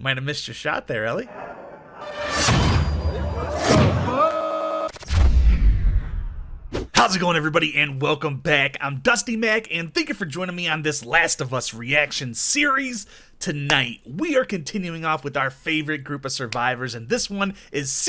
Might have missed your shot there, Ellie. How's it going, everybody, and welcome back. I'm Dusty Mac, and thank you for joining me on this Last of Us reaction series. Tonight, we are continuing off with our favorite group of survivors, and this one is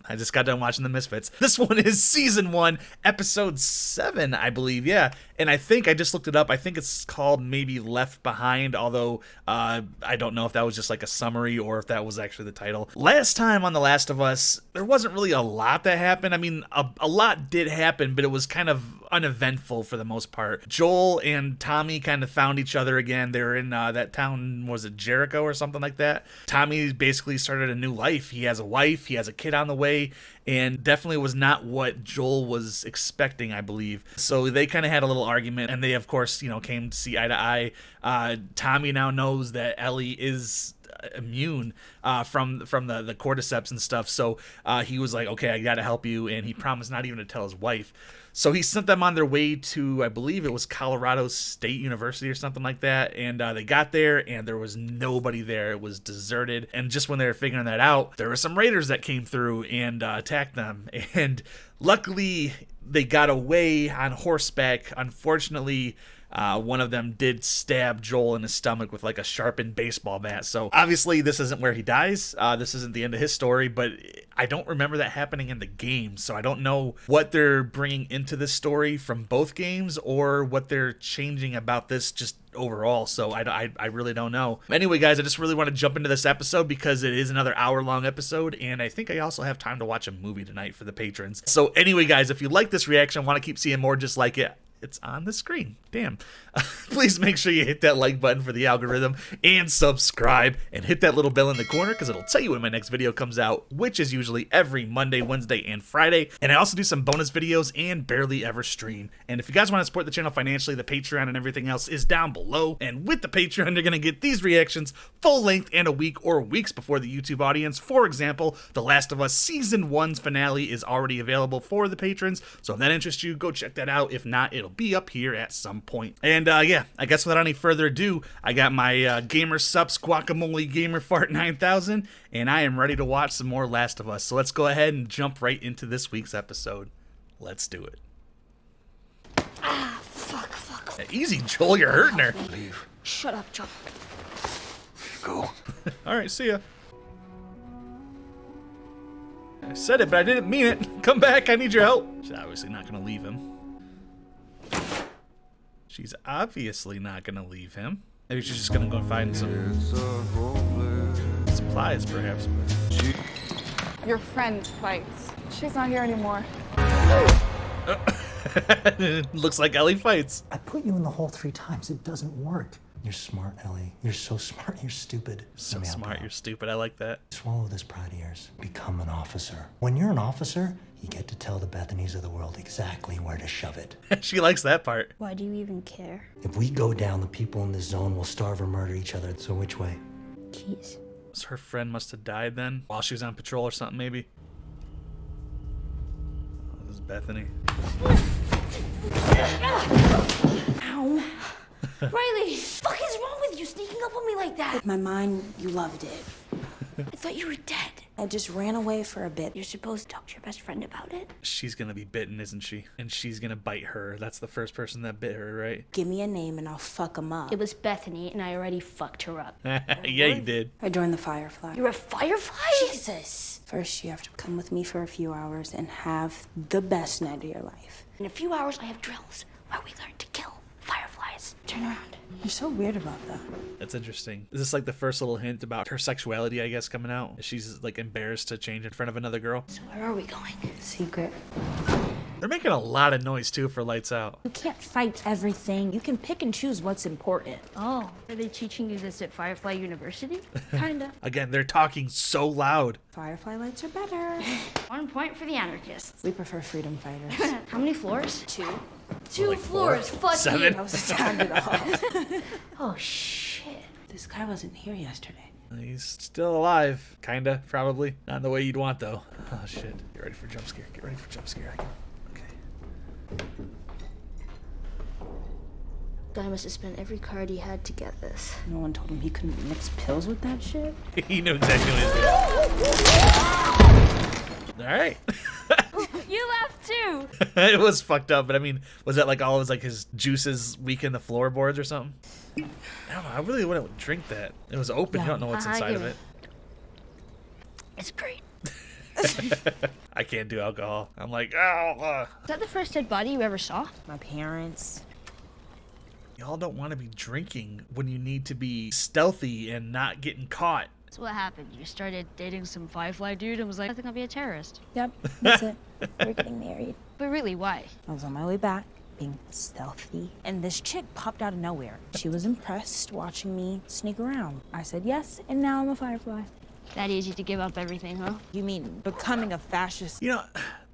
I just got done watching The Misfits. This one is Season 1, Episode 7, I believe, yeah. And I think, I just looked it up, I think it's called maybe Left Behind, although I don't know if that was just like a summary or if that was actually the title. Last time on The Last of Us, there wasn't really a lot that happened. I mean, a lot did happen, but it was kind of uneventful for the most part. Joel and Tommy kind of found each other again. They were in that town, was it Jericho or something like that? Tommy basically started a new life. He has a wife, he has a kid on the way, and definitely was not what Joel was expecting, I believe. So they kind of had a little argument, and they, of course, you know, came to see eye to eye. Tommy now knows that Ellie is immune from the cordyceps and stuff, so he was like, okay, I gotta help you, and he promised not even to tell his wife. So he sent them on their way to, I believe it was Colorado State University or something like that, and they got there and there was nobody there. It was deserted, and just when they were figuring that out, there were some raiders that came through and attacked them, and luckily they got away on horseback. Unfortunately, one of them did stab Joel in his stomach with like a sharpened baseball bat. So obviously this isn't where he dies. This isn't the end of his story, but I don't remember that happening in the game. So I don't know what they're bringing into this story from both games or what they're changing about this just overall. So I really don't know. Anyway, guys, I just really want to jump into this episode because it is another hour-long episode, and I think I also have time to watch a movie tonight for the patrons. So anyway, guys, if you like this reaction, want to keep seeing more just like it, it's on the screen. Damn. Please make sure you hit that like button for the algorithm and subscribe and hit that little bell in the corner because it'll tell you when my next video comes out, which is usually every Monday, Wednesday, and Friday. And I also do some bonus videos and barely ever stream. And if you guys want to support the channel financially, the Patreon and everything else is down below. And with the Patreon, you're going to get these reactions full length and a week or weeks before the YouTube audience. For example, The Last of Us Season 1's finale is already available for the patrons. So if that interests you, go check that out. If not, it'll be up here at some point. And yeah, I guess without any further ado, I got my Gamer Sups Guacamole Gamer Fart 9000, and I am ready to watch some more Last of Us. So let's go ahead and jump right into this week's episode. Let's do it. Ah, fuck. Easy, Joel, you're hurting her. Leave. Shut up, Joel. Go. All right, see ya. I said it, but I didn't mean it. Come back, I need your help. She's obviously not gonna leave him. She's obviously not gonna leave him. Maybe she's just gonna go find some supplies, perhaps. Your friend fights. She's not here anymore. Looks like Ellie fights. I put you in the hole 3 times. It doesn't work. You're smart, Ellie. You're so smart. You're stupid. So smart, you're stupid. I like that. Swallow this pride of yours. Become an officer. When you're an officer, you get to tell the Bethanies of the world exactly where to shove it. She likes that part. Why do you even care? If we go down, the people in this zone will starve or murder each other. So which way? Keys. So her friend must have died then, while she was on patrol or something, maybe. Oh, this is Bethany. Ow. Riley, fuck is wrong with you sneaking up on me like that? With my mind, you loved it. I thought you were dead. I just ran away for a bit. You're supposed to talk to your best friend about it. She's gonna be bitten, isn't she? And she's gonna bite her. That's the first person that bit her, right? Give me a name and I'll fuck them up. It was Bethany, and I already fucked her up. Yeah, you did. I joined the Firefly. You're a firefly? Jesus. First, you have to come with me for a few hours and have the best night of your life. In a few hours, I have drills where we learn to kill fireflies. Turn around. You're so weird about that. That's interesting. Is this like the first little hint about her sexuality, I guess, coming out? She's like embarrassed to change in front of another girl? So where are we going? Secret. They're making a lot of noise too for Lights Out. You can't fight everything. You can pick and choose what's important. Oh, are they teaching you this at Firefly University? Kinda. Again, they're talking so loud. Firefly lights are better. 1 point for the anarchists. We prefer freedom fighters. How many floors? 2. Two Like floors. 4, Fuck 7. you. I was sounded off. Oh shit. This guy wasn't here yesterday. He's still alive, kinda, probably. Not in the way you'd want though. Oh shit. Get ready for jump scare. Get ready for jump scare. Okay. Guy must have spent every card he had to get this. No one told him he couldn't mix pills with that shit. He knew exactly what he was doing. All right. You laughed too. It was fucked up, but I mean, was that like all of his, like, his juices weaken the floorboards or something? I don't know. I really wouldn't drink that. It was open. You don't know what's inside of it. It's great. I can't do alcohol. I'm like, oh. Is that the first dead body you ever saw? My parents. Y'all don't want to be drinking when you need to be stealthy and not getting caught. So what happened? You started dating some Firefly dude and was like, I think I'll be a terrorist. Yep, that's it. We're getting married. But really, why? I was on my way back, being stealthy, and this chick popped out of nowhere. She was impressed watching me sneak around. I said yes, and now I'm a Firefly. That easy to give up everything, huh? You mean becoming a fascist? You know,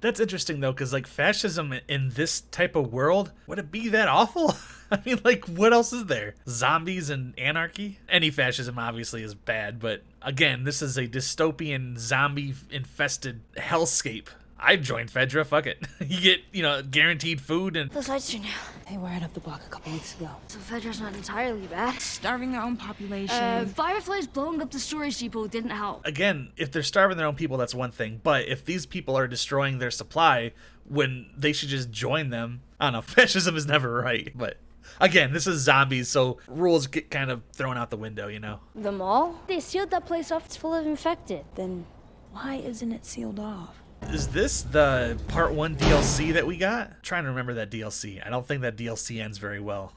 that's interesting though, because like fascism in this type of world, would it be that awful? I mean, like, what else is there? Zombies and anarchy? Any fascism obviously is bad, but again, this is a dystopian, zombie-infested hellscape. I'd join Fedra, fuck it. You get, you know, guaranteed food and... Those lights are new. They were right up the block a couple weeks ago. So Fedra's not entirely bad. Starving their own population. Fireflies blowing up the storage depot didn't help. Again, if they're starving their own people, that's one thing. But if these people are destroying their supply, when they should just join them... I don't know, fascism is never right, but... Again, this is zombies, so rules get kind of thrown out the window, you know? The mall? They sealed that place off. It's full of infected. Then why isn't it sealed off? Is this the part 1 DLC that we got? I'm trying to remember that DLC. I don't think that DLC ends very well.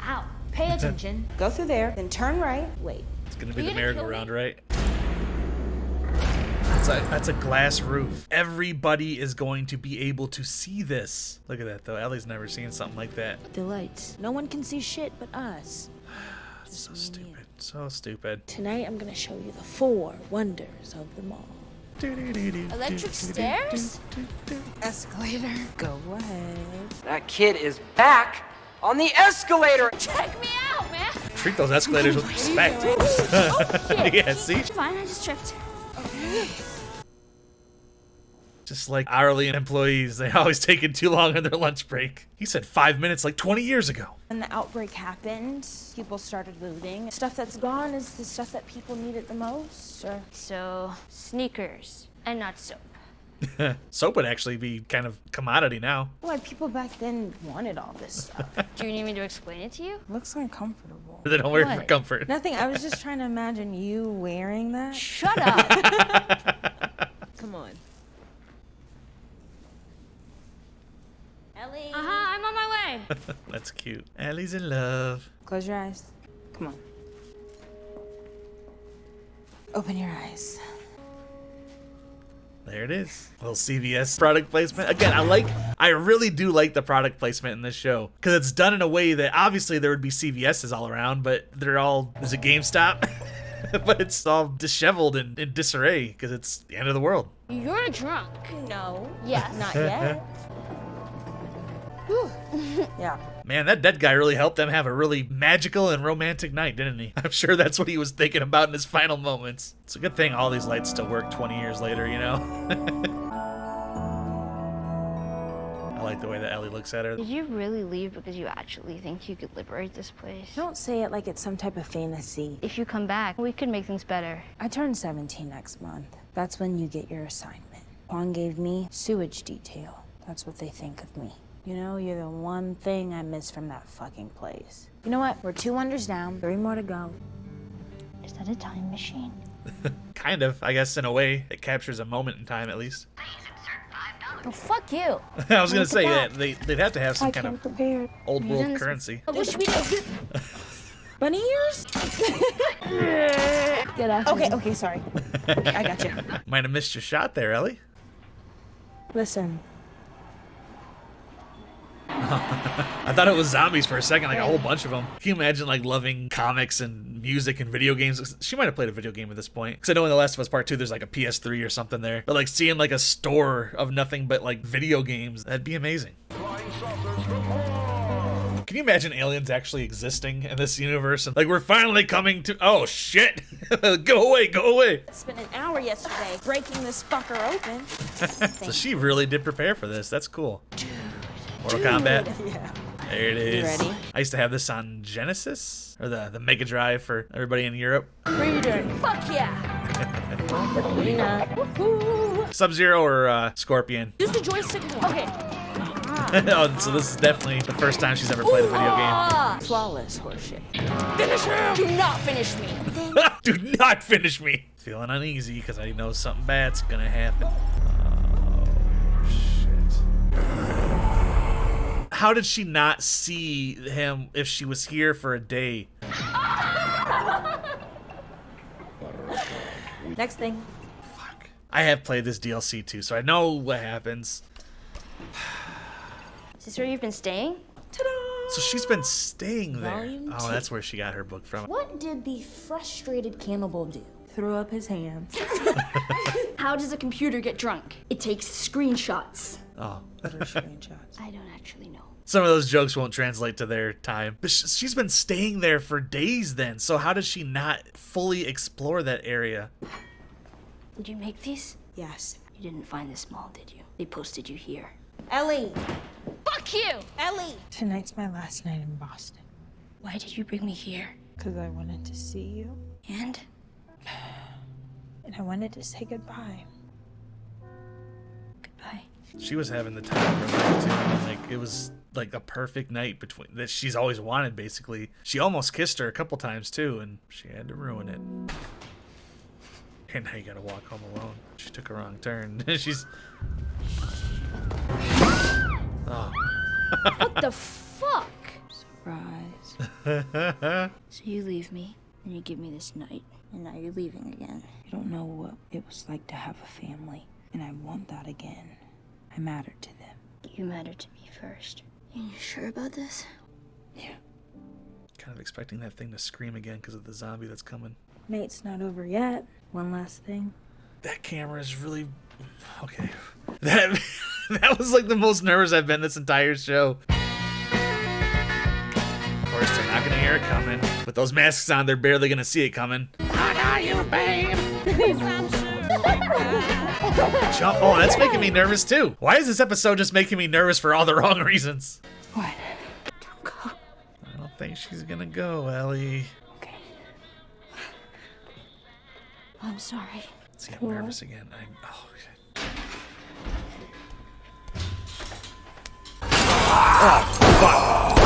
Ow. Pay attention. Go through there, then turn right. Wait. It's gonna be You the gonna kill merry-go-round, me? right? That's a glass roof. Everybody is going to be able to see this. Look at that though. Ellie's never seen something like that. The lights. No one can see shit but us. It's so stupid. So stupid. Tonight I'm gonna show you the 4 wonders of the mall. Electric stairs? Escalator. Go ahead. That kid is back on the escalator. Check me out, man. Treat those escalators with respect. Oh, shit. Yeah, see? Fine, I just tripped. Just like hourly employees, they always taking too long on their lunch break. He said 5 minutes like 20 years ago. When the outbreak happened, people started looting. Stuff that's gone is the stuff that people needed the most, or... So, sneakers and not soap. Soap would actually be kind of commodity now. Why people back then wanted all this stuff. Do you need me to explain it to you? Looks uncomfortable. They don't wear it for What? comfort. Nothing, I was just trying to imagine you wearing that. Shut up. Come on. Ellie. I'm on my way. That's cute. Ellie's in love. Close your eyes. Come on. Open your eyes. There it is. Little CVS product placement. Again, I really do like the product placement in this show. Because it's done in a way that obviously there would be CVS's all around, but they're all, is it GameStop? But it's all disheveled and in disarray because it's the end of the world. You're drunk. No. Yes. Not yet. Yeah. Man, that dead guy really helped them have a really magical and romantic night, didn't he? I'm sure that's what he was thinking about in his final moments. It's a good thing all these lights still work 20 years later, you know? I like the way that Ellie looks at her. Did you really leave because you actually think you could liberate this place? Don't say it like it's some type of fantasy. If you come back, we could make things better. I turn 17 next month. That's when you get your assignment. Juan gave me sewage detail. That's what they think of me. You know, you're the one thing I miss from that fucking place. You know what? We're 2 wonders down, 3 more to go. Is that a time machine? Kind of, I guess, in a way. It captures a moment in time, at least. Oh, fuck you. I was gonna say that they'd have to have some I kind came of prepared. old You world done this- currency. What should we do? Bunny ears? Get after me. Okay, sorry. I got you. Might have missed your shot there, Ellie. Listen, I thought it was zombies for a second, like a whole bunch of them. Can you imagine like loving comics and music and video games? She might have played a video game at this point. Because I know in The Last of Us Part 2 there's like a PS3 or something there. But like seeing like a store of nothing but like video games, that'd be amazing. Can you imagine aliens actually existing in this universe? And like we're finally coming to, oh shit. Go away, go away. Spent an hour yesterday breaking this fucker open. So she really did prepare for this. That's cool. Mortal Kombat. Yeah. There it is. ready? I used to have this on Genesis, or the Mega Drive for everybody in Europe. What are you doing? Fuck yeah! Sub-Zero or Scorpion. Use the joystick more. Okay. Oh, so this is definitely the first time she's ever played a video game. Flawless horseshit. Finish him! Do not finish me. Do not finish me. Feeling uneasy because I know something bad's gonna happen. Oh, shit. How did she not see him if she was here for a day? Next thing. Fuck. I have played this DLC too, so I know what happens. Is this where you've been staying? So she's been staying there. Volume Oh, that's where she got her book from. What did the frustrated cannibal do? Throw up his hands. How does a computer get drunk? It takes screenshots. Oh. Screenshots. I don't actually know. Some of those jokes won't translate to their time. But she's been staying there for days then, so how does she not fully explore that area? Did you make these? Yes. You didn't find this mall, did you? They posted you here. Ellie! Fuck you! Ellie! Tonight's my last night in Boston. Why did you bring me here? Because I wanted to see you. And? And I wanted to say goodbye. Goodbye. She was having the time of her life too. I mean, like, it was like a perfect night between that she's always wanted, basically. She almost kissed her a couple times too, and she had to ruin it. And now you gotta walk home alone. She took a wrong turn. She's... Oh. What the fuck? Surprise. So you leave me, and you give me this night, and now you're leaving again. You don't know what it was like to have a family, and I want that again. I matter to them. You matter to me first. Are you sure about this? Yeah. Kind of expecting that thing to scream again because of the zombie that's coming. Nate's not over yet. One last thing. That camera is really... Okay. That was like the most nervous I've been this entire show. Of course, they're not gonna hear it coming. With those masks on, they're barely gonna see it coming. How are you, babe? Jump. Oh, that's making me nervous too. Why is this episode just making me nervous for all the wrong reasons? What? Don't go. I don't think she's gonna go, Ellie. Okay. I'm sorry. See, I'm nervous again. Oh, shit. Oh, fuck.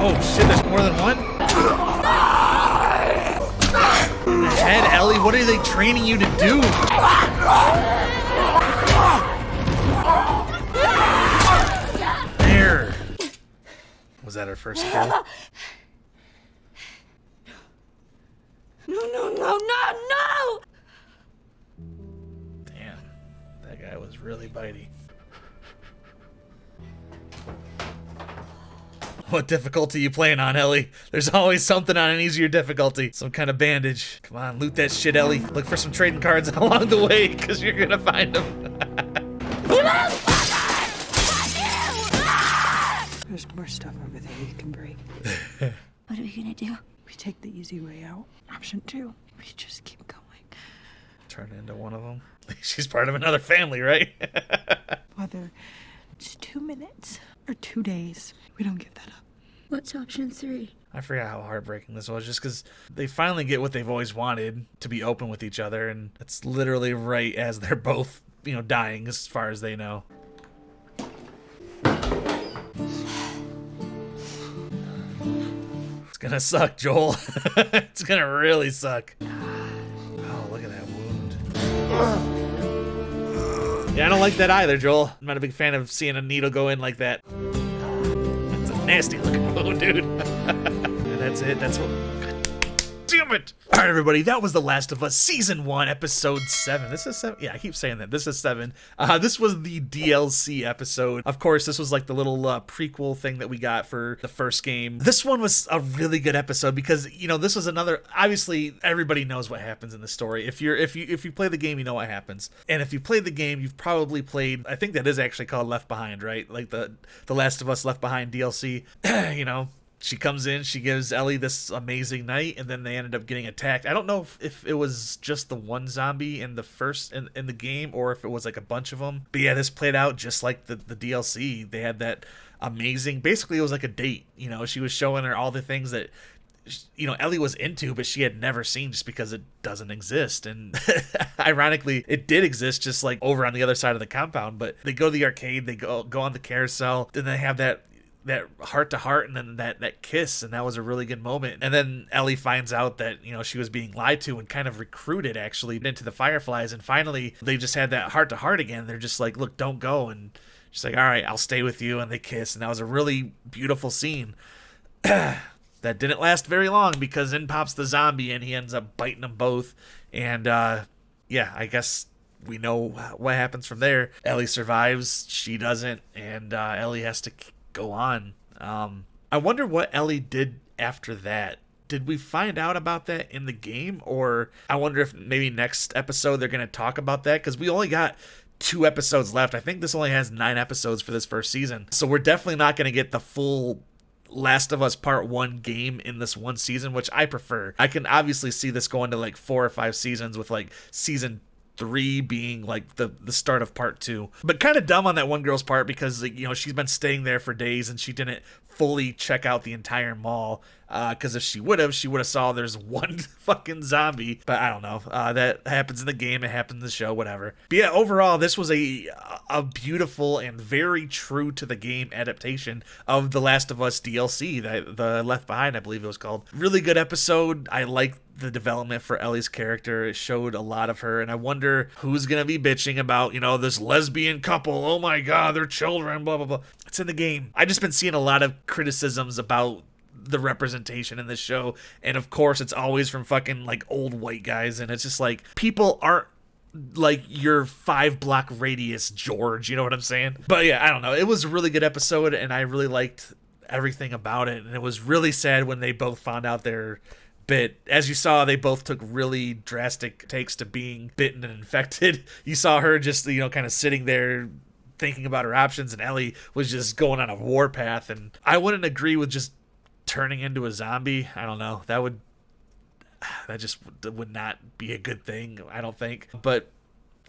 Oh, shit, there's more than one? In the head, Ellie, what are they training you to do? There. Was that her first kill? No! Damn, that guy was really bitey. What difficulty you playing on, Ellie? There's always something on an easier difficulty. Some kind of bandage. Come on, loot that shit, Ellie. Look for some trading cards along the way, because you're gonna find them. There's more stuff over there you can break. What are we gonna do? We take the easy way out. Option 2. We just keep going. Turn into one of them. She's part of another family, right? Whether it's 2 minutes or 2 days, we don't give that up. What's option 3? I forgot how heartbreaking this was, just because they finally get what they've always wanted, to be open with each other, and it's literally right as they're both, you know, dying as far as they know. It's gonna suck, Joel. It's gonna really suck. Oh, look at that wound. Yeah, I don't like that either, Joel. I'm not a big fan of seeing a needle go in like that. That's a nasty looking wound, dude. And that's it. That's what... Damn it! Alright, everybody, that was The Last of Us Season 1, Episode 7. This is 7? Yeah, I keep saying that. This is 7. This was the DLC episode. Of course, this was like the little prequel thing that we got for the first game. This one was a really good episode because, you know, this was another... Obviously, everybody knows what happens in the story. If you play the game, you know what happens. And if you played the game, you've probably played... I think that is actually called Left Behind, right? Like the Last of Us Left Behind DLC. You know... she comes in, she gives Ellie this amazing night, and then they ended up getting attacked. I don't know if it was just the one zombie in in the game, or if it was like a bunch of them. But yeah, this played out just like the DLC. They had that amazing, basically it was like a date. You know, she was showing her all the things that, you know, Ellie was into, but she had never seen just because it doesn't exist. And ironically, it did exist just like over on the other side of the compound. But they go to the arcade, they go on the carousel, then they have that heart to heart, and then that kiss, and that was a really good moment. And then Ellie finds out that, you know, she was being lied to and kind of recruited actually into the Fireflies, and finally they just had that heart to heart again. They're just like, look, don't go, and she's like, all right, I'll stay with you, and they kiss, and that was a really beautiful scene. That didn't last very long because in pops the zombie and he ends up biting them both. And yeah, I guess we know what happens from there. Ellie survives, she doesn't, and Ellie has to go on. I wonder what Ellie did after that. Did we find out about that in the game? Or I wonder if maybe next episode they're going to talk about that, because we only got 2 episodes left. I think this only has 9 episodes for this first season. So we're definitely not going to get the full Last of Us Part 1 game in this one season, which I prefer. I can obviously see this going to like 4 or 5 seasons, with like season 3 being like the start of part 2. But kind of dumb on that one girl's part, because, you know, she's been staying there for days and she didn't fully check out the entire mall, because if she would have saw there's one fucking zombie. But I don't know, that happens in the game, it happens in the show, whatever. But yeah, overall this was a beautiful and very true to the game adaptation of the Last of Us DLC, the Left Behind, I believe it was called. Really good episode. I like the development for Ellie's character. It showed a lot of her, and I wonder who's gonna be bitching about, you know, this lesbian couple, oh my god, they're children, blah blah blah. It's in the game. I just been seeing a lot of criticisms about the representation in this show, and of course it's always from fucking like old white guys, and it's just like, people aren't like your 5-block radius George, you know what I'm saying? But yeah, I don't know, it was a really good episode and I really liked everything about it, and it was really sad when they both found out their bit. As you saw, they both took really drastic takes to being bitten and infected. You saw her just, you know, kind of sitting there thinking about her options, and Ellie was just going on a warpath. And I wouldn't agree with just turning into a zombie. I don't know, that just would not be a good thing, I don't think. But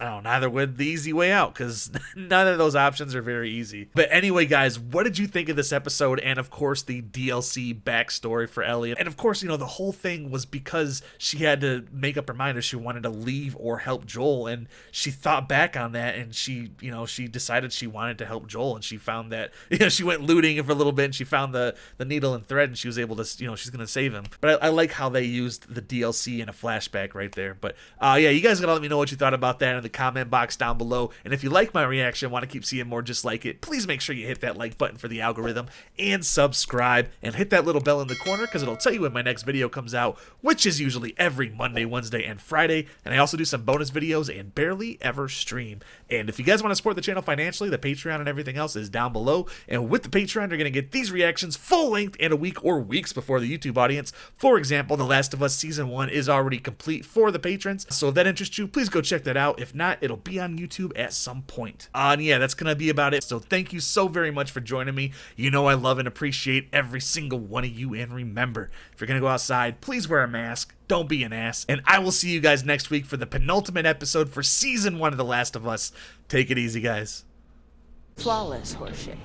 I don't know, neither would the easy way out, because none of those options are very easy. But anyway, guys, what did you think of this episode? And of course, the DLC backstory for Ellie. And of course, you know, the whole thing was because she had to make up her mind if she wanted to leave or help Joel. And she thought back on that, and she, you know, she decided she wanted to help Joel. And she found that, you know, she went looting for a little bit, and she found the needle and thread, and she was able to, you know, she's going to save him. But I like how they used the DLC in a flashback right there. But yeah, you guys got to let me know what you thought about that in the comment box down below. And if you like my reaction, want to keep seeing more just like it, please make sure you hit that like button for the algorithm and subscribe, and hit that little bell in the corner, because it'll tell you when my next video comes out, which is usually every Monday, Wednesday, and Friday. And I also do some bonus videos and barely ever stream. And if you guys want to support the channel financially, the Patreon and everything else is down below. And with the Patreon, you're going to get these reactions full length and a week or weeks before the YouTube audience. For example, The Last of Us Season 1 is already complete for the patrons. So if that interests you, please go check that out. If not, it'll be on YouTube at some point. And yeah, that's going to be about it. So thank you so very much for joining me. You know I love and appreciate every single one of you. And remember, if you're going to go outside, please wear a mask. Don't be an ass. And I will see you guys next week for the penultimate episode for Season 1 of The Last of Us. Take it easy, guys. Flawless horseshit.